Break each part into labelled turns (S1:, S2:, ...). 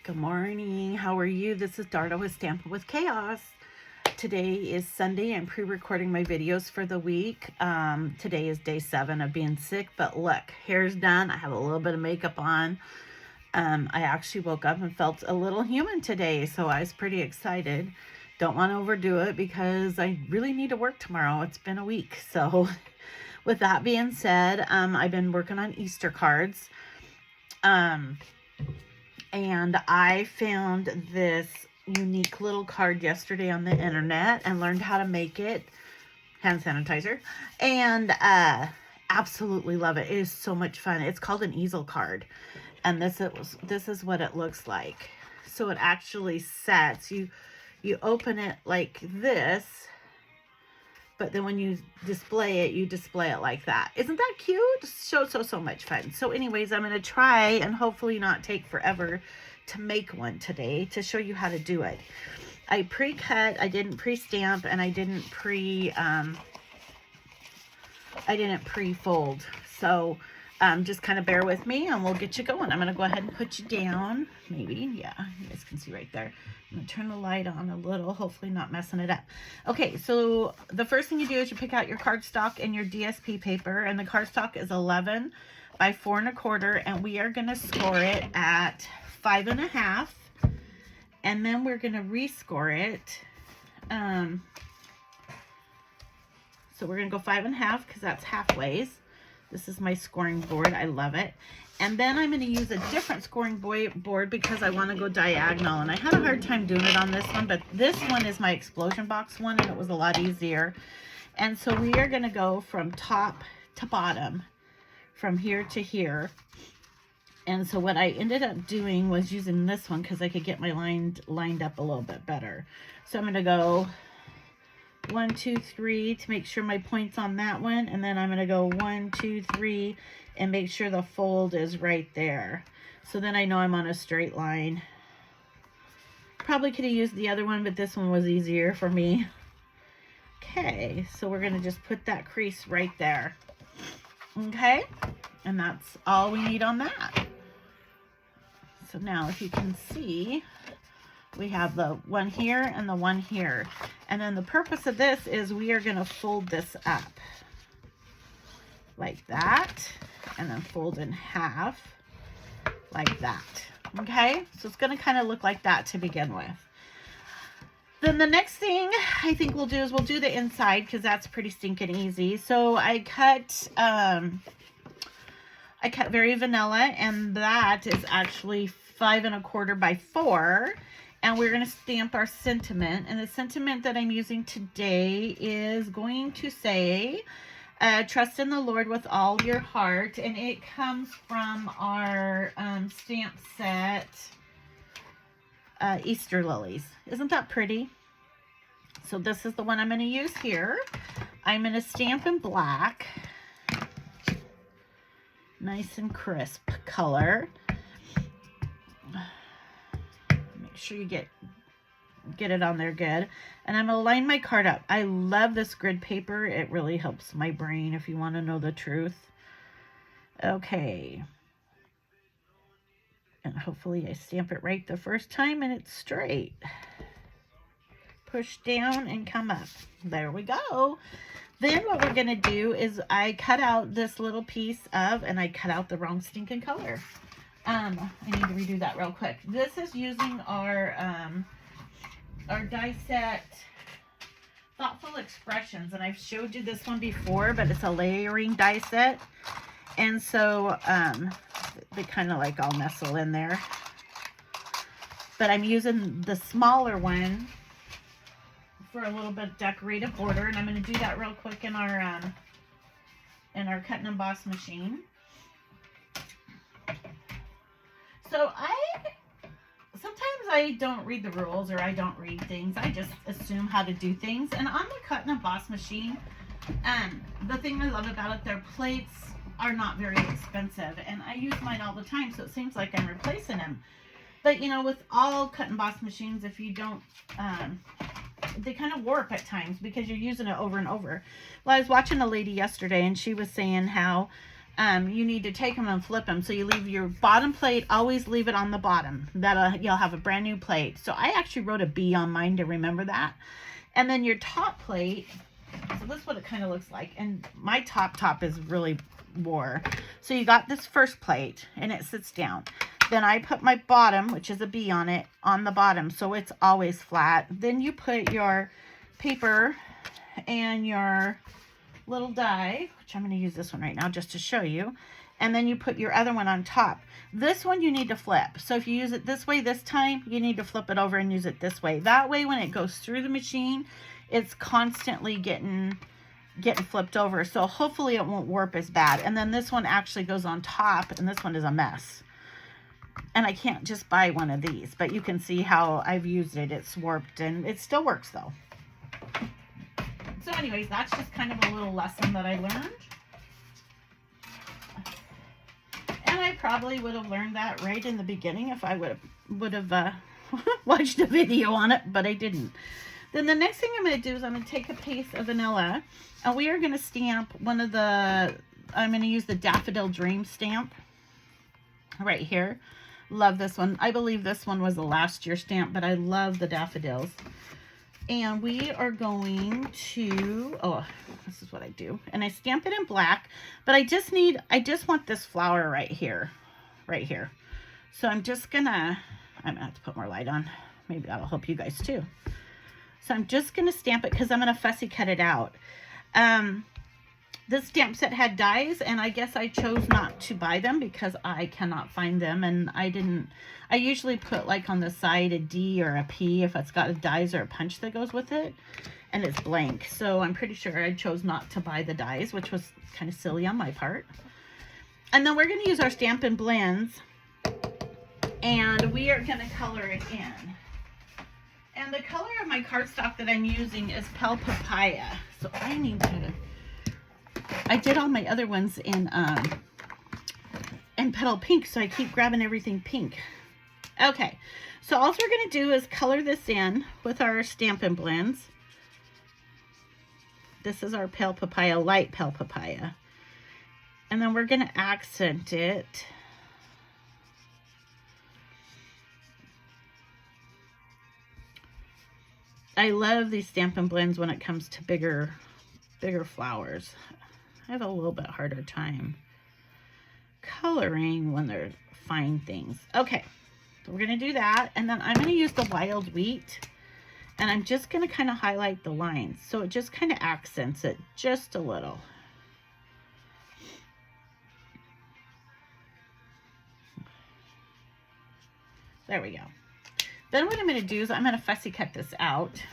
S1: Good morning. How are you? This is Darda with Stampin' with Chaos. Today is Sunday. I'm pre-recording my videos for the week. Today is day 7 of being sick, but look, hair's done. I have a little bit of makeup on. I actually woke up and felt a little human today, so I was pretty excited. Don't want to overdo it because I really need to work tomorrow. It's been a week. So with that being said, I've been working on Easter cards. And I found this unique little card yesterday on the internet and learned how to make it. Hand sanitizer. And absolutely love it. It is so much fun. It's called an easel card. And this is what it looks like. So it actually sets. You open it like this. But then when you display it like that. Isn't that cute? So much fun. So anyways, I'm going to try and hopefully not take forever to make one today to show you how to do it. I pre-cut, I didn't pre-stamp, and I didn't pre-fold. So just kind of bear with me and we'll get you going. I'm going to go ahead and put you down. Maybe, yeah, you guys can see right there. I'm going to turn the light on a little, hopefully not messing it up. Okay, so the first thing you do is you pick out your cardstock and your DSP paper, and the cardstock is 11 by 4 1/4, and we are going to score it at 5 1/2, and then we're going to rescore it. So we're going to go 5 1/2 because that's halfways. This is my scoring board. I love it. And then I'm going to use a different scoring board because I want to go diagonal. And I had a hard time doing it on this one, but this one is my explosion box one, and it was a lot easier. And so we are going to go from top to bottom, from here to here. And so what I ended up doing was using this one because I could get my lined up a little bit better. So I'm going to go 1, 2, 3 to make sure my point's on that one, and then I'm going to go 1, 2, 3 and make sure the fold is right there. So then I know I'm on a straight line. Probably could have used the other one, but this one was easier for me. Okay, so we're going to just put that crease right there. Okay, and that's all we need on that. So now if you can see, we have the one here and the one here. And then the purpose of this is we are going to fold this up like that, and then fold in half like that. Okay, so it's going to kind of look like that to begin with. Then the next thing I think we'll do is we'll do the inside because that's pretty stinking easy. So I cut very vanilla, and that is actually 5 1/4 by 4. And we're going to stamp our sentiment. And the sentiment that I'm using today is going to say, trust in the Lord with all your heart. And it comes from our stamp set, Easter Lilies. Isn't that pretty? So this is the one I'm going to use here. I'm going to stamp in black. Nice and crisp color. Sure you get it on there good. And I'm gonna line my card up. I love this grid paper. It really helps my brain if you want to know the truth. Okay, and hopefully I stamp it right the first time and it's straight. Push down and come up. There we go. Then what we're gonna do is I cut out this little piece of, and I cut out the wrong stinking color. I need to redo that real quick. This is using our die set Thoughtful Expressions, and I've showed you this one before, but it's a layering die set, and so they kind of like all nestle in there. But I'm using the smaller one for a little bit decorative border, and I'm going to do that real quick in our cut and emboss machine. So sometimes I don't read the rules, or I don't read things. I just assume how to do things. And on the cut and emboss machine, the thing I love about it, their plates are not very expensive. And I use mine all the time, so it seems like I'm replacing them. But, you know, with all cut and emboss machines, if you don't, they kind of warp at times because you're using it over and over. Well, I was watching a lady yesterday, and she was saying how you need to take them and flip them. So you leave your bottom plate, always leave it on the bottom. You'll have a brand new plate. So I actually wrote a B on mine to remember that. And then your top plate, so this is what it kind of looks like. And my top is really wore. So you got this first plate and it sits down. Then I put my bottom, which is a B on it, on the bottom. So it's always flat. Then you put your paper and your little die, which I'm going to use this one right now just to show you. And then you put your other one on top. This one you need to flip. So if you use it this way this time, you need to flip it over and use it this way. That way when it goes through the machine, it's constantly getting flipped over. So hopefully it won't warp as bad. And then this one actually goes on top, and this one is a mess. And I can't just buy one of these, but you can see how I've used it. It's warped and it still works though. So anyways, that's just kind of a little lesson that I learned. And I probably would have learned that right in the beginning if I would have watched a video on it, but I didn't. Then the next thing I'm going to do is I'm going to take a piece of vanilla, and we are going to stamp one of the, I'm going to use the Daffodil Dream stamp right here. Love this one. I believe this one was a last year stamp, but I love the daffodils. And we are going to, oh, this is what I do. And I stamp it in black, but I just want this flower right here. So I'm going to have to put more light on. Maybe that'll help you guys too. So I'm just going to stamp it because I'm going to fussy cut it out. This stamp set had dies, and I guess I chose not to buy them because I cannot find them, and I usually put like on the side a D or a P if it's got a dies or a punch that goes with it, and it's blank. So I'm pretty sure I chose not to buy the dies, which was kind of silly on my part. And then we're going to use our Stampin' Blends, and we are going to color it in. And the color of my cardstock that I'm using is Pale Papaya. So I did all my other ones in Petal Pink, so I keep grabbing everything pink. Okay, so all we're going to do is color this in with our Stampin' Blends. This is our Pale Papaya, light Pale Papaya. And then we're going to accent it. I love these Stampin' Blends when it comes to bigger flowers. I have a little bit harder time coloring when they're fine things. Okay, so we're going to do that. And then I'm going to use the Wild Wheat. And I'm just going to kind of highlight the lines. So it just kind of accents it just a little. There we go. Then what I'm going to do is I'm going to fussy cut this out.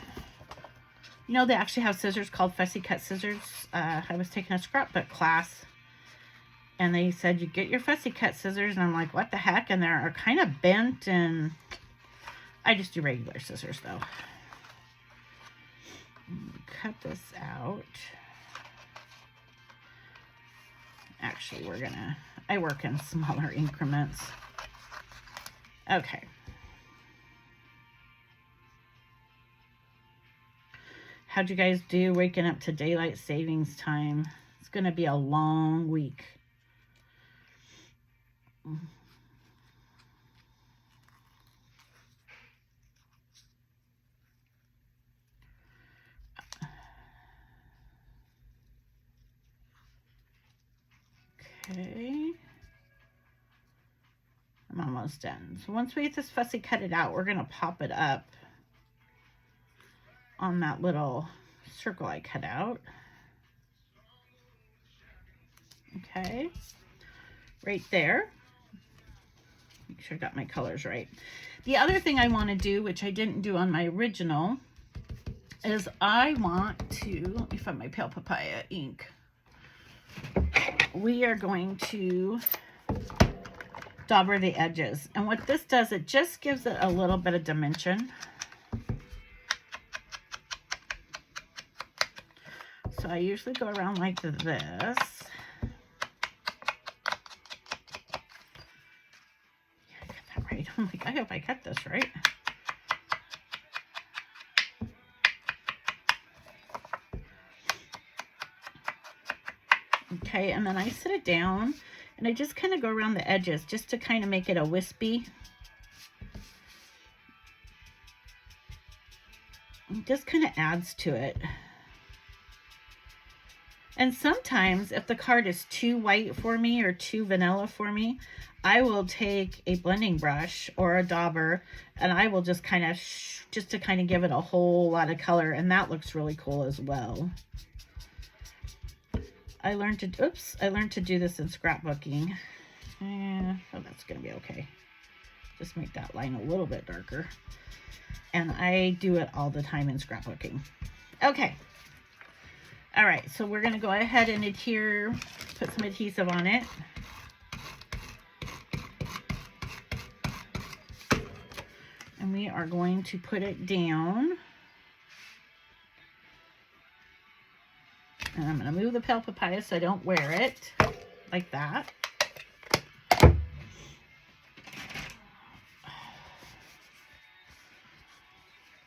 S1: You know, they actually have scissors called fussy cut scissors. I was taking a scrapbook class, and they said you get your fussy cut scissors, and I'm like, what the heck? And they're kind of bent, and I just do regular scissors though. Cut this out. Actually, I work in smaller increments. Okay. How'd you guys do waking up to daylight savings time? It's going to be a long week. Okay. I'm almost done. So once we get this fussy cut it out, we're going to pop it up on that little circle I cut out. Okay, right there. Make sure I got my colors right. The other thing I want to do, which I didn't do on my original, is I want to, let me find my Pale Papaya ink. We are going to dauber the edges. And what this does, it just gives it a little bit of dimension. So I usually go around like this. Yeah, I got that right. I'm like, I hope I cut this right. Okay, and then I set it down and I just kind of go around the edges just to kind of make it a wispy. It just kind of adds to it. And sometimes if the card is too white for me or too vanilla for me, I will take a blending brush or a dauber and I will just kind of, just to kind of give it a whole lot of color, and that looks really cool as well. I learned to do this in scrapbooking. Oh, that's gonna be okay. Just make that line a little bit darker. And I do it all the time in scrapbooking. Okay. All right, so we're gonna go ahead and adhere, put some adhesive on it. And we are going to put it down. And I'm gonna move the pale papaya so I don't wear it, like that.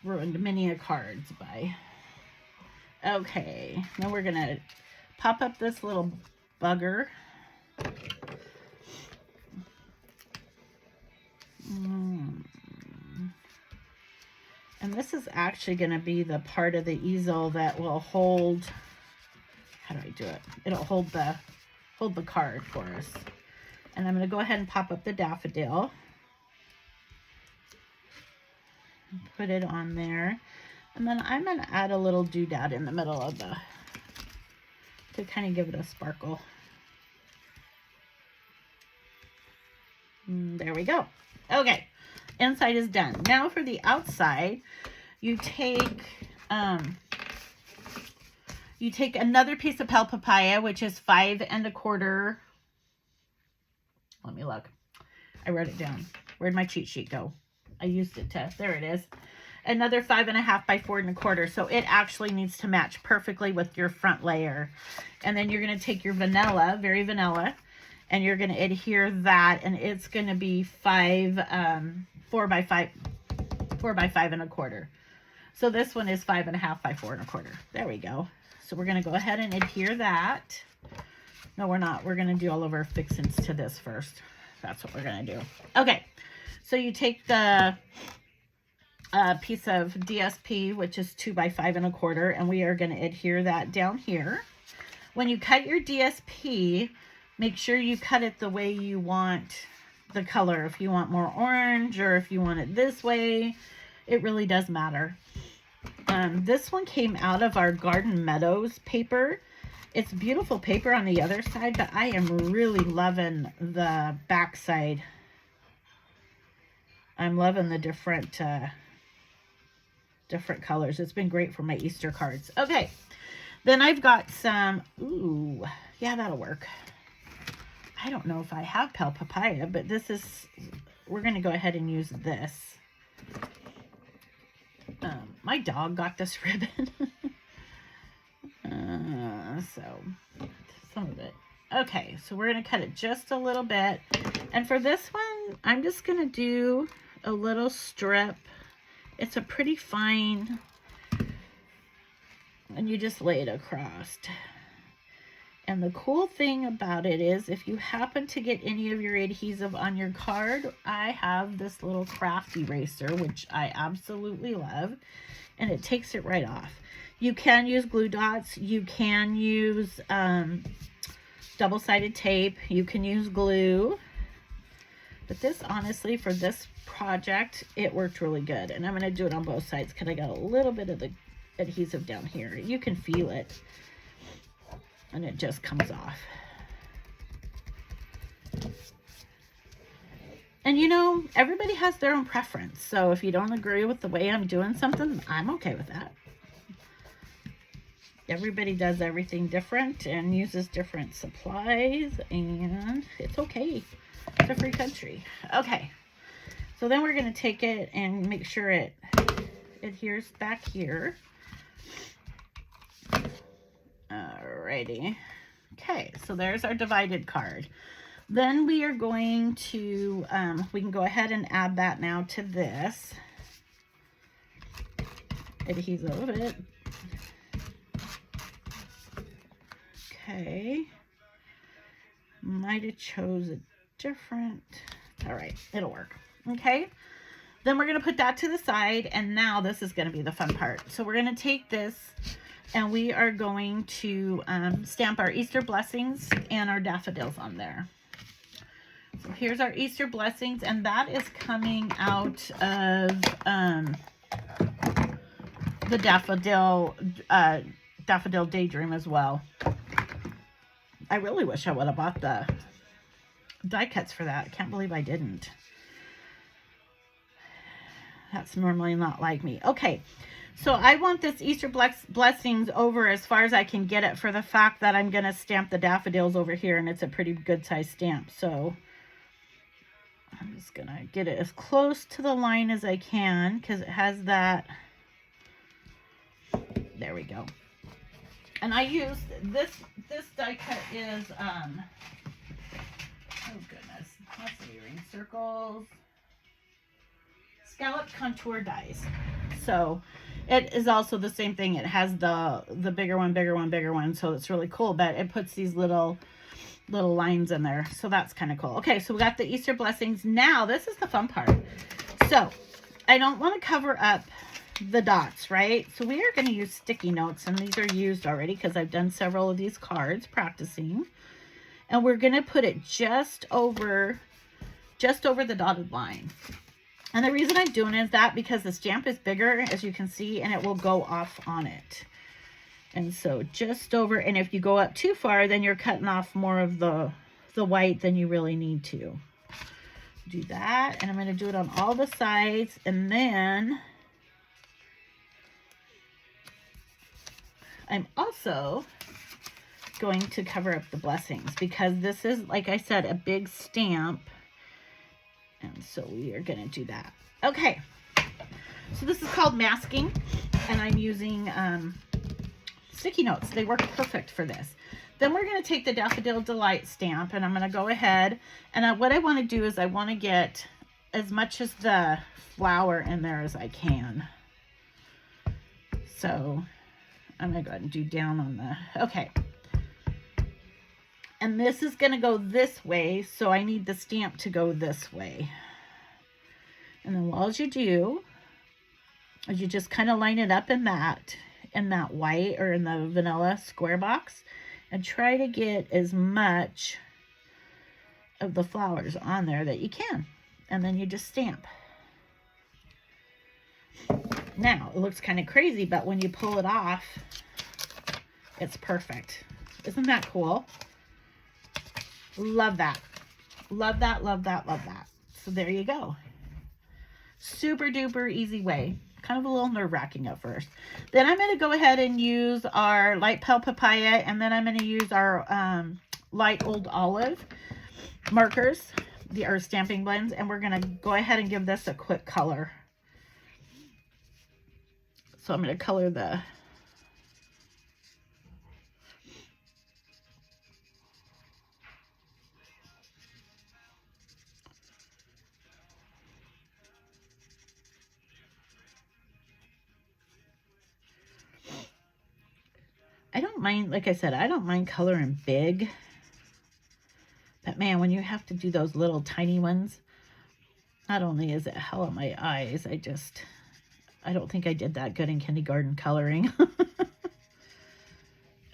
S1: Ruined many a cards by. Okay, now we're gonna pop up this little bugger. And this is actually gonna be the part of the easel that will hold, how do I do it? It'll hold the card for us. And I'm gonna go ahead and pop up the daffodil. Put it on there. And then I'm gonna add a little doodad in the middle of the, to kind of give it a sparkle. There we go. Okay, inside is done. Now for the outside, you take another piece of pale papaya, which is 5 1/4. Let me look. I wrote it down. Where'd my cheat sheet go? I used it to, there it is. Another 5 1/2 by 4 1/4. So it actually needs to match perfectly with your front layer. And then you're going to take your vanilla, very vanilla, and you're going to adhere that, and it's going to be 4 by 5 1/4. So this one is 5 1/2 by 4 1/4. There we go. So we're going to go ahead and adhere that. No, we're not. We're going to do all of our fixins to this first. That's what we're going to do. Okay. So you take the piece of DSP, which is 2 by 5 1/4, and we are going to adhere that down here. When you cut your DSP, make sure you cut it the way you want the color. If you want more orange or if you want it this way, it really does matter. This one came out of our Garden Meadows paper. It's beautiful paper on the other side, but I am really loving the back side. I'm loving the different colors. It's been great for my Easter cards. Okay, then I've got some, ooh, yeah, that'll work. I don't know if I have pale papaya, but this is, we're going to go ahead and use this. My dog got this ribbon. So, some of it. Okay, so we're going to cut it just a little bit. And for this one, I'm just going to do a little strip. It's a pretty fine, and you just lay it across. And the cool thing about it is, if you happen to get any of your adhesive on your card, I have this little craft eraser, which I absolutely love, and it takes it right off. You can use glue dots. You can use double-sided tape. You can use glue. But this, honestly, for this project, it worked really good. And I'm going to do it on both sides because I got a little bit of the adhesive down here. You can feel it. And it just comes off. And you know, everybody has their own preference. So if you don't agree with the way I'm doing something, I'm okay with that. Everybody does everything different and uses different supplies, and it's okay. It's a free country. Okay. So then we're going to take it and make sure it adheres back here. Alrighty. Okay, so there's our divided card. Then we are going to, we can go ahead and add that now to this. Adhesive a little bit. Okay. Might have chose a different, all right, it'll work. Okay, then we're gonna put that to the side, and now this is gonna be the fun part. So we're gonna take this and we are going to stamp our Easter blessings and our daffodils on there. So here's our Easter blessings, and that is coming out of the daffodil daydream as well. I really wish I would have bought the die cuts for that. I can't believe I didn't. That's normally not like me. Okay, so I want this Easter blessings over as far as I can get it, for the fact that I'm going to stamp the daffodils over here, and it's a pretty good size stamp. So I'm just going to get it as close to the line as I can, because it has that. There we go. And I use this die cut is oh goodness, what's the ring circles, scallop contour dies. So it is also the same thing. It has the bigger one, so it's really cool, but it puts these little lines in there, so that's kind of cool. Okay, so we got the Easter blessings. Now this is the fun part. So I don't want to cover up the dots, right? So we are going to use sticky notes, and these are used already because I've done several of these cards practicing, and we're going to put it just over the dotted line. And the reason I'm doing is that because the stamp is bigger, as you can see, and it will go off on it. And so just over, and if you go up too far, then you're cutting off more of the white than you really need to. Do that, and I'm going to do it on all the sides, and then I'm also going to cover up the blessings, because this is, like I said, a big stamp. And so we are going to do that. Okay. So this is called masking, and I'm using sticky notes. They work perfect for this. Then we're going to take the Daffodil Delight stamp, and I'm going to go ahead, and what I want to do is I want to get as much of the flower in there as I can. So I'm going to go ahead and do down on the, okay. And this is going to go this way, so I need the stamp to go this way. And then all you do is you just kind of line it up in that white or in the vanilla square box, and try to get as much of the flowers on there that you can. And then you just stamp. Now, it looks kind of crazy, but when you pull it off, it's perfect. Isn't that cool? Love that. Love that, love that, love that. So there you go. Super duper easy way. Kind of a little nerve-wracking at first. Then I'm going to go ahead and use our light pale papaya, and then I'm going to use our light old olive markers, our stamping blends, and we're going to go ahead and give this a quick color. So I'm going to color the I don't mind, like I said, I don't mind coloring big. But man, when you have to do those little tiny ones, not only is it hell on my eyes, I don't think I did that good in kindergarten coloring.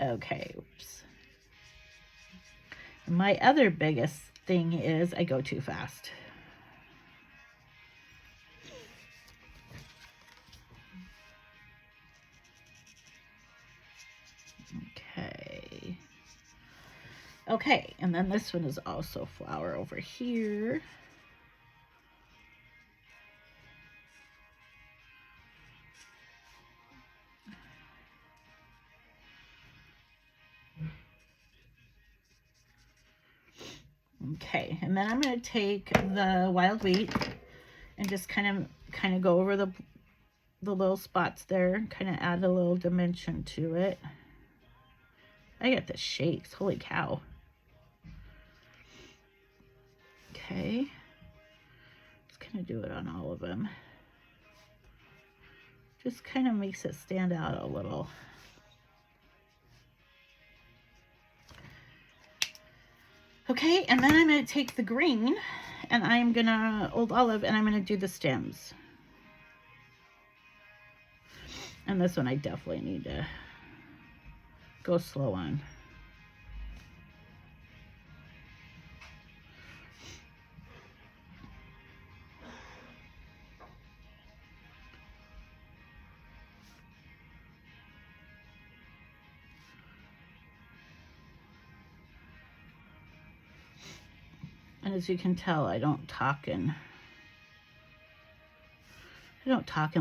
S1: Okay, oops. My other biggest thing is I go too fast. Okay, and then this one is also flower over here. Okay, and then I'm going to take the wild wheat and just kind of go over the little spots there, kind of add a little dimension to it. I get the shakes, holy cow. Okay, just kind of do it on all of them. Just kind of makes it stand out a little. Okay, and then I'm going to take the green and I'm going to, Old Olive, and I'm going to do the stems. And this one I definitely need to go slow on. And as you can tell, I don't talk and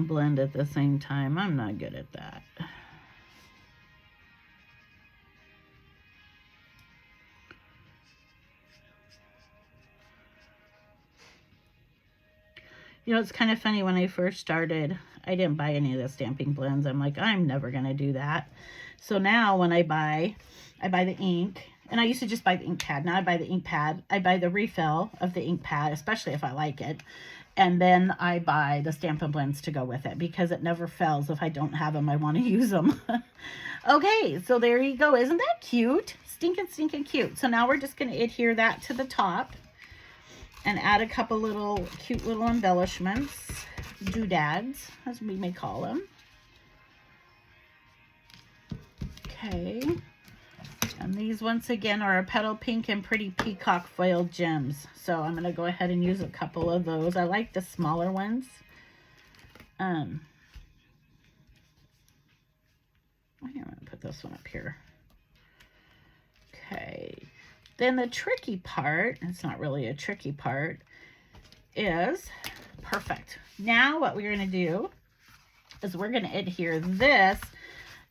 S1: blend at the same time. I'm not good at that. You know, it's kind of funny, when I first started, I didn't buy any of the stamping blends. I'm like, I'm never going to do that. So now when I buy the ink, and I used to just buy the ink pad. Now I buy the ink pad. I buy the refill of the ink pad, especially if I like it. And then I buy the Stampin' Blends to go with it, because it never fails. If I don't have them, I want to use them. Okay, so there you go. Isn't that cute? Stinking, stinking cute. So now we're just going to adhere that to the top and add a couple little cute little embellishments, doodads, as we may call them. Okay. And these, once again, are a petal pink and pretty peacock foil gems. So I'm going to go ahead and use a couple of those. I like the smaller ones. I'm going to put this one up here. Okay. Then the tricky part, it's not really a tricky part, is perfect. Now what we're going to do is we're going to adhere this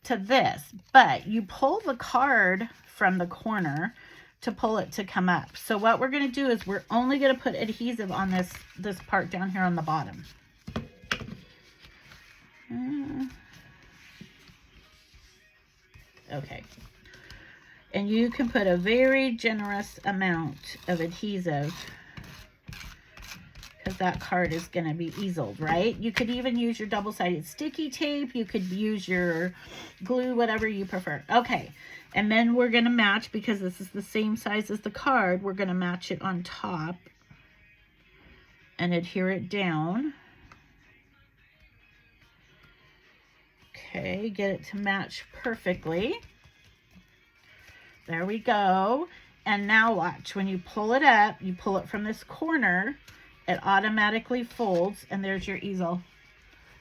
S1: to this, but you pull the card from the corner to pull it to come up. So what we're going to do is we're only going to put adhesive on this part down here on the bottom. Okay. And you can put a very generous amount of adhesive, because that card is going to be easeled, right? You could even use your double-sided sticky tape. You could use your glue, whatever you prefer. Okay, and then we're going to match, because this is the same size as the card, we're going to match it on top and adhere it down. Okay, get it to match perfectly. There we go. And now watch, when you pull it up, you pull it from this corner, it automatically folds, and there's your easel.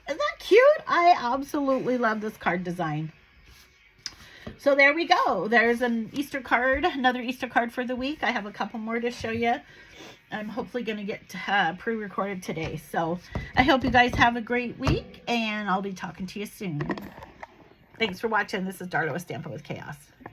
S1: Isn't that cute? I absolutely love this card design. So there we go. There's an Easter card, another Easter card for the week. I have a couple more to show you. I'm hopefully going to get pre-recorded today. So I hope you guys have a great week, and I'll be talking to you soon. Thanks for watching. This is Darla with Stampin' with Chaos.